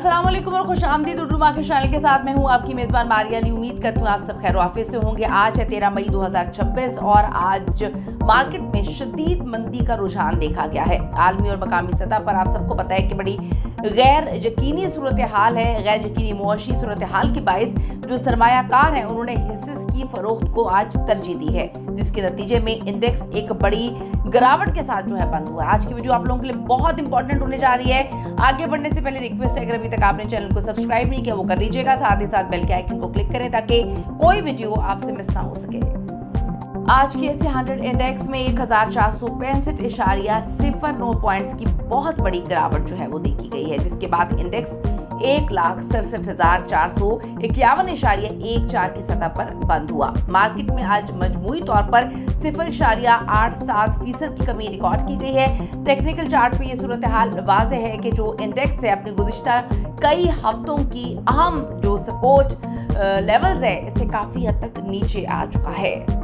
अस्सलाम वालेकुम और खुश आमदीद उर्दू मार्केट चैनल के साथ मैं हूं आपकी मेज़बान मारिया अली। उम्मीद करती हूं आप सब खैर वाफियत से होंगे। आज है 13 मई 2026 और आज मार्केट में शदीद मंदी का रुझान देखा गया है। आलमी और मकामी सतह पर आप सबको पता है कि बड़ी गैर यकीनी सूरत हाल है। गैर यकीनी मुआशी सूरत हाल के बाइस जो सरमायाकार हैं उन्होंने हिस्से की फरोख्त को आज तरजीह दी है, जिसके नतीजे में इंडेक्स एक बड़ी गिरावट के साथ जो है बंद हुआ है। आज की वीडियो आप लोगों के लिए बहुत इंपॉर्टेंट होने जा रही है। आगे बढ़ने से पहले रिक्वेस्ट है, अगर अभी तक आपने चैनल को सब्सक्राइब नहीं किया वो कर लीजिएगा, साथ ही साथ बेल के आइकन को क्लिक करें ताकि कोई वीडियो आपसे मिस ना हो सके। आज के एसई 100 इंडेक्स में 1465.09 पॉइंट्स की बहुत बड़ी गिरावट जो है वो देखी गई है, जिसके बाद इंडेक्स 1,67,451.14 की सतह पर बंद हुआ। मार्केट में आज मजमूई तौर पर 0.87% की कमी रिकॉर्ड की गई है। टेक्निकल चार्ट पे ये सूरत हाल वाज़ेह है कि जो इंडेक्स है अपनी गुज़िश्ता कई हफ्तों की अहम जो सपोर्ट लेवल्स है इससे काफ़ी हद तक नीचे आ चुका है।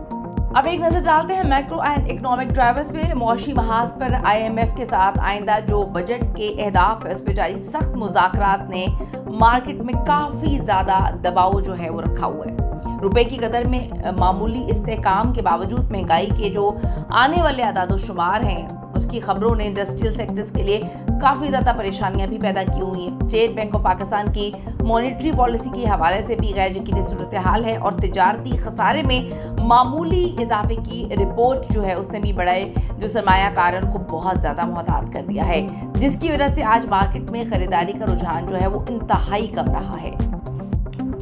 अब एक नजर डालते हैं मैक्रो एंड इकोनॉमिक ड्राइवर्स पे। मौशी महाज पर IMF के साथ आइंदा जो बजट के अहदाफ है उस पर जारी सख्त मुज़ाकरात ने मार्केट में काफ़ी ज़्यादा दबाव जो है वो रखा हुआ है। रुपए की कदर में मामूली इस्तेहकाम के बावजूद महंगाई के जो आने वाले अदाद-ओ-शुमार हैं उसकी खबरों ने इंडस्ट्रियल सेक्टर्स के लिए काफ़ी ज़्यादा परेशानियां भी पैदा की हुई हैं। स्टेट बैंक ऑफ पाकिस्तान की मॉनेटरी पॉलिसी के हवाले से भी गैर यकीनी सूरत हाल है और तिजारती खसारे में मामूली इजाफे की रिपोर्ट जो है उसने भी बड़े जो सरमायाकारों को बहुत ज़्यादा मुहतात कर दिया है, जिसकी वजह से आज मार्केट में खरीदारी का रुझान जो है वो इंतहाई कम रहा है।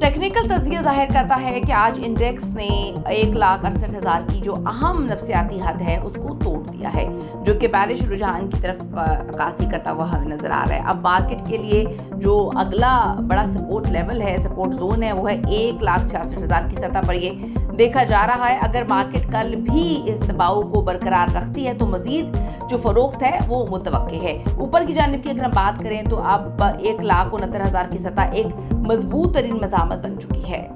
टेक्निकल तज्जिया जाहिर करता है कि आज इंडेक्स ने 1,68,000 की जो अहम नफसियाती हद है उसको तोड़ दिया है, जो कि बारिश रुझान की तरफ अक्कासी करता हुआ हमें नजर आ रहा है। अब मार्केट के लिए जो अगला बड़ा सपोर्ट लेवल है, सपोर्ट जोन है, वो है 1,66,000 की सतह पर ये देखा जा रहा है। अगर मार्केट कल भी इस दबाव को बरकरार रखती है तो मजीद जो फरोख्त है वो मुतवक्के है। ऊपर की जानिब की अगर हम बात करें तो अब 1,69,000 की सतह एक मजबूत तरीन मज़ामत बन चुकी है।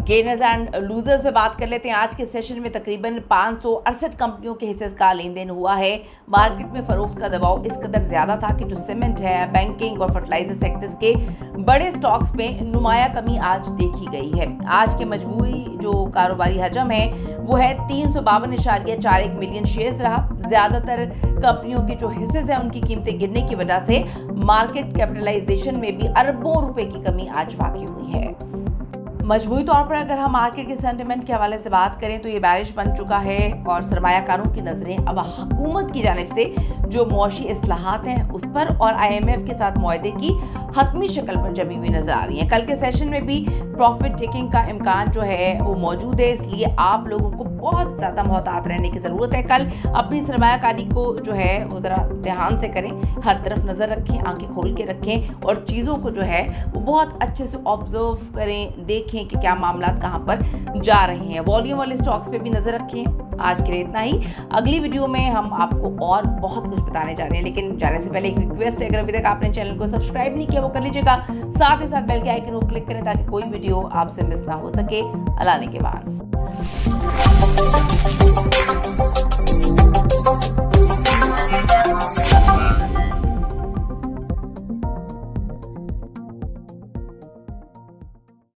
गेनर्स एंड लूजर्स पे बात कर लेते हैं। आज के सेशन में तकरीबन 568 कंपनियों के हिस्से का लेन देन हुआ है। मार्केट में फरोख्त का दबाव इस कदर ज़्यादा था कि जो सीमेंट है, बैंकिंग और फर्टिलाइजर सेक्टर्स के बड़े स्टॉक्स में नुमाया कमी आज देखी गई है। आज के मजमूई जो कारोबारी हजम है वो है 352.41 मिलियन शेयर्स रहा। ज़्यादातर कंपनियों के जो हिस्से हैं उनकी कीमतें गिरने की वजह से मार्केट कैपिटलाइजेशन में भी अरबों रुपए की कमी आज वाक़ई हुई है। मजमूई तौर पर अगर हम मार्केट के सेंटिमेंट के हवाले से बात करें तो ये बारिश बन चुका है और सरमायाकारों की नज़रें अब हुकूमत की जानिब से जो मुआशी इस्लाहात हैं उस पर और IMF के साथ मुआहदे की हतमी शक्ल पर जमी हुई नजर आ रही है। कल के सेशन में भी प्रॉफिट टेकिंग का इम्कान जो है वो मौजूद है, इसलिए आप लोगों को बहुत ज़्यादा मोहतात रहने की ज़रूरत है। कल अपनी सरमायाकारी को जो है वो ज़रा ध्यान से करें, हर तरफ नज़र रखें, आंखें खोल के रखें और चीज़ों को जो है वो बहुत अच्छे से ऑब्जर्व करें, देखें कि क्या मामला कहाँ पर जा रहे हैं। वॉल्यूम वाले स्टॉक्स पे भी नज़र रखें। आज के लिए इतना ही। अगली वीडियो में हम आपको और बहुत कुछ बताने जा रहे हैं, लेकिन जाने से पहले एक रिक्वेस्ट है, अगर अभी तक आपने चैनल को सब्सक्राइब नहीं किया वो कर लीजिएगा, साथ ही साथ बेल के आइकन को क्लिक करें ताकि कोई वीडियो आपसे मिस ना हो सके। अल्लाह ने के बाद।